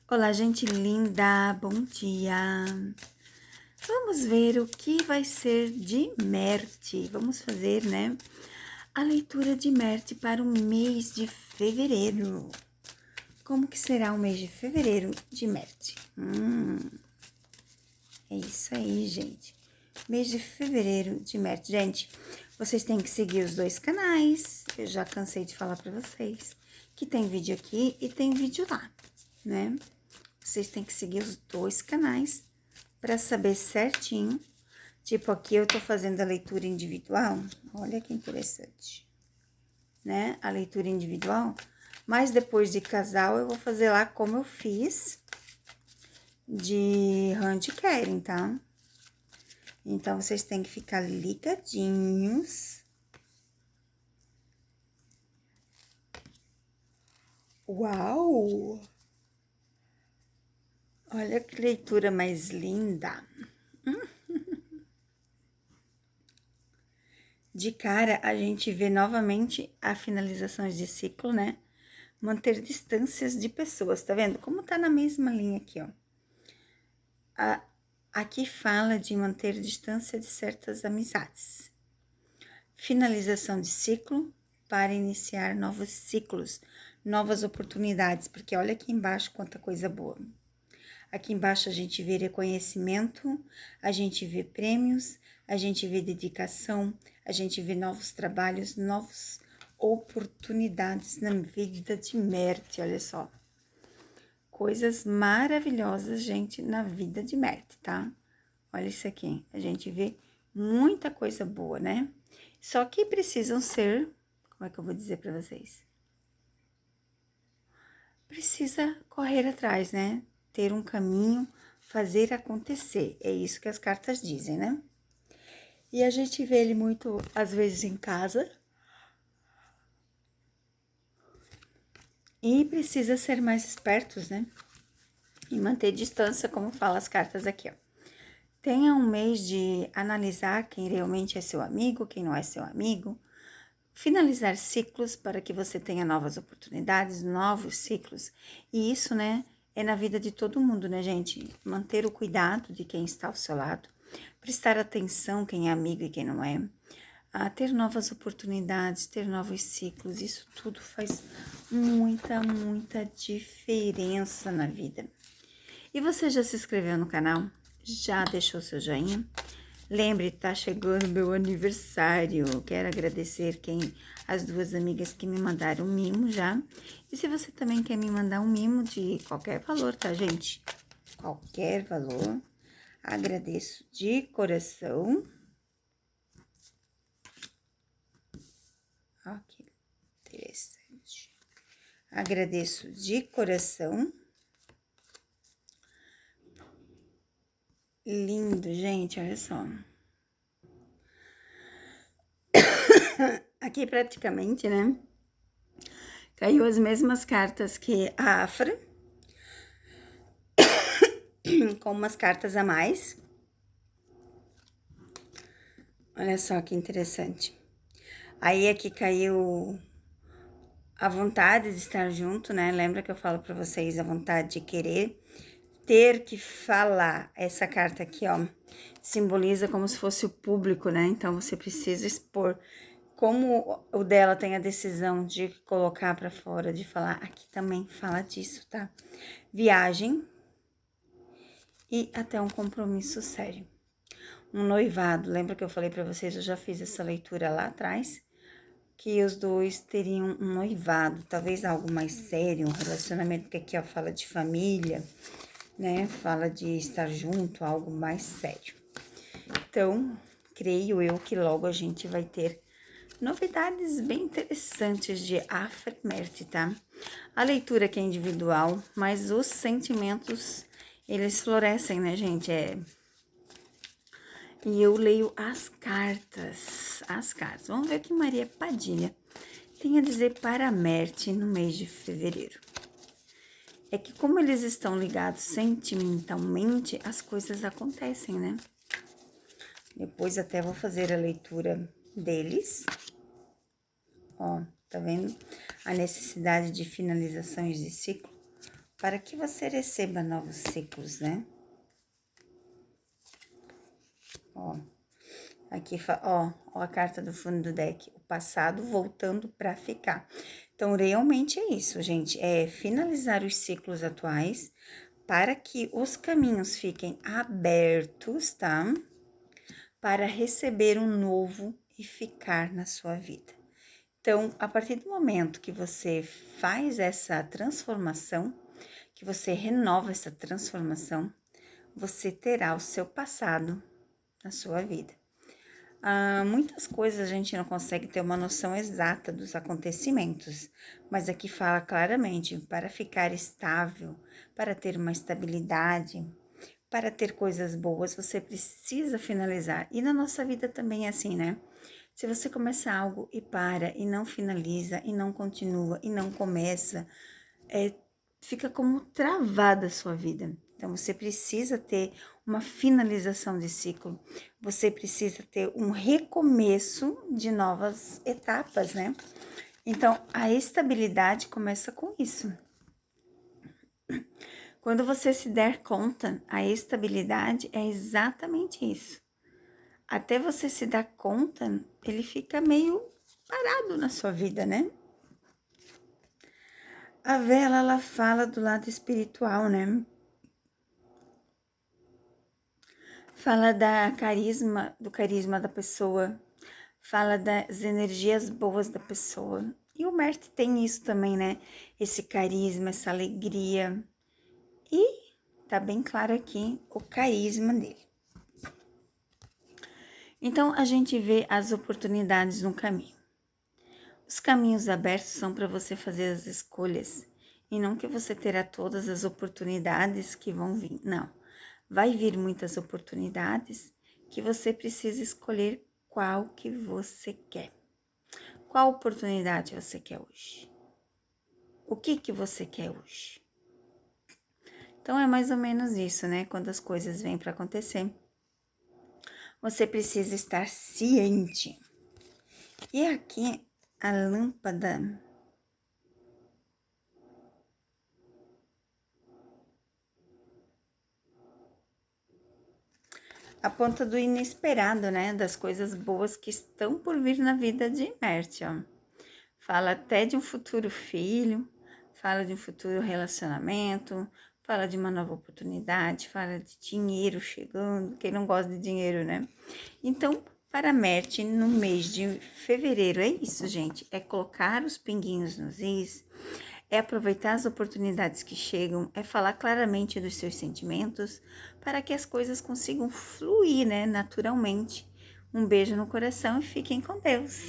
Olá, gente linda, bom dia! Vamos ver o que vai ser de Merte. Vamos fazer, né, a leitura de Merte para o mês de fevereiro. Como que será o mês de fevereiro de Merte? É isso aí, gente. Mês de fevereiro de Merte. Gente, vocês têm que seguir os dois canais. Eu já cansei de falar para vocês que tem vídeo aqui e tem vídeo lá, né? Vocês têm que seguir os dois canais para saber certinho. Tipo, aqui eu tô fazendo a leitura individual. Olha que interessante, né? A leitura individual. Mas depois de casal, eu vou fazer lá como eu fiz de handcaring, tá? Então, vocês têm que ficar ligadinhos. Uau! Olha que leitura mais linda. De cara, a gente vê novamente a finalização de ciclo, né? Manter distâncias de pessoas, tá vendo? Como tá na mesma linha aqui, ó. Aqui fala de manter distância de certas amizades. Finalização de ciclo para iniciar novos ciclos, novas oportunidades, porque olha aqui embaixo quanta coisa boa. Aqui embaixo a gente vê reconhecimento, a gente vê prêmios, a gente vê dedicação, a gente vê novos trabalhos, novas oportunidades na vida de Merte, olha só. Coisas maravilhosas, gente, na vida de Merte, tá? Olha isso aqui, a gente vê muita coisa boa, né? Só que precisam ser, como é que eu vou dizer para vocês? Precisa correr atrás, né? Ter um caminho, fazer acontecer. É isso que as cartas dizem, né? E a gente vê ele muito, às vezes, em casa. E precisa ser mais espertos, né? E manter distância, como fala as cartas aqui, ó. Tenha um mês de analisar quem realmente é seu amigo, quem não é seu amigo. Finalizar ciclos para que você tenha novas oportunidades, novos ciclos. E isso, né, é na vida de todo mundo, né, gente? Manter o cuidado de quem está ao seu lado, prestar atenção quem é amigo e quem não é, ter novas oportunidades, ter novos ciclos, isso tudo faz muita diferença na vida. E você já se inscreveu no canal? Já deixou seu joinha? Lembre, tá chegando meu aniversário. Quero agradecer as duas amigas que me mandaram um mimo já. E se você também quer me mandar um mimo de qualquer valor, tá, gente? Qualquer valor. Agradeço de coração. Ó, que interessante. Agradeço de coração. Lindo, gente, olha só. Aqui praticamente, né? Caiu as mesmas cartas que a Afra, com umas cartas a mais. Olha só que interessante. Aí aqui caiu a vontade de estar junto, né? Lembra que eu falo pra vocês a vontade de querer, ter que falar. Essa carta aqui, ó, simboliza como se fosse o público, né? Então você precisa expor. Como o dela tem a decisão de colocar pra fora, de falar, aqui também fala disso, tá? Viagem e até um compromisso sério. Um noivado, lembra que eu falei pra vocês, eu já fiz essa leitura lá atrás, que os dois teriam um noivado, talvez algo mais sério, um relacionamento, porque aqui ó, fala de família, né? Fala de estar junto, algo mais sério. Então, creio eu que logo a gente vai ter novidades bem interessantes de Afremerte, tá? A leitura aqui é individual, mas os sentimentos, eles florescem, né, gente? E eu leio as cartas. Vamos ver o que Maria Padilha tem a dizer para Merte no mês de fevereiro. É que como eles estão ligados sentimentalmente, as coisas acontecem, né? Depois até vou fazer a leitura deles. Ó, tá vendo? A necessidade de finalizações de ciclo. para que você receba novos ciclos, né? Ó, aqui, ó a carta do fundo do deck, o passado voltando para ficar. Então, realmente é isso, gente, é finalizar os ciclos atuais para que os caminhos fiquem abertos, tá? Para receber um novo e ficar na sua vida. Então, a partir do momento que você faz essa transformação, que você renova essa transformação, você terá o seu passado na sua vida. Muitas coisas a gente não consegue ter uma noção exata dos acontecimentos, mas aqui fala claramente, para ficar estável, para ter uma estabilidade, para ter coisas boas, você precisa finalizar. E na nossa vida também é assim, né? Se você começa algo e para, e não finaliza, e não continua, e não começa, fica como travada a sua vida. Então, você precisa ter uma finalização de ciclo, você precisa ter um recomeço de novas etapas, né? Então, a estabilidade começa com isso. Quando você se der conta, a estabilidade é exatamente isso. Até você se dar conta, ele fica meio parado na sua vida, né? A vela, ela fala do lado espiritual, né? Fala do carisma da pessoa, fala das energias boas da pessoa. E o Marte tem isso também, né? Esse carisma, essa alegria. E tá bem claro aqui o carisma dele. Então, a gente vê as oportunidades no caminho. Os caminhos abertos são para você fazer as escolhas e não que você terá todas as oportunidades que vão vir. Não, vai vir muitas oportunidades que você precisa escolher qual que você quer. Qual oportunidade você quer hoje? O que você quer hoje? Então é mais ou menos isso, né? Quando as coisas vêm para acontecer, você precisa estar ciente. E aqui a lâmpada. A ponta do inesperado, né? Das coisas boas que estão por vir na vida de Marte, ó. Fala até de um futuro filho, fala de um futuro relacionamento, fala de uma nova oportunidade, fala de dinheiro chegando. Quem não gosta de dinheiro, né? Então, para Marte, no mês de fevereiro, é isso, gente. É colocar os pinguinhos nos is, é aproveitar as oportunidades que chegam, é falar claramente dos seus sentimentos para que as coisas consigam fluir, né, naturalmente. Um beijo no coração e fiquem com Deus.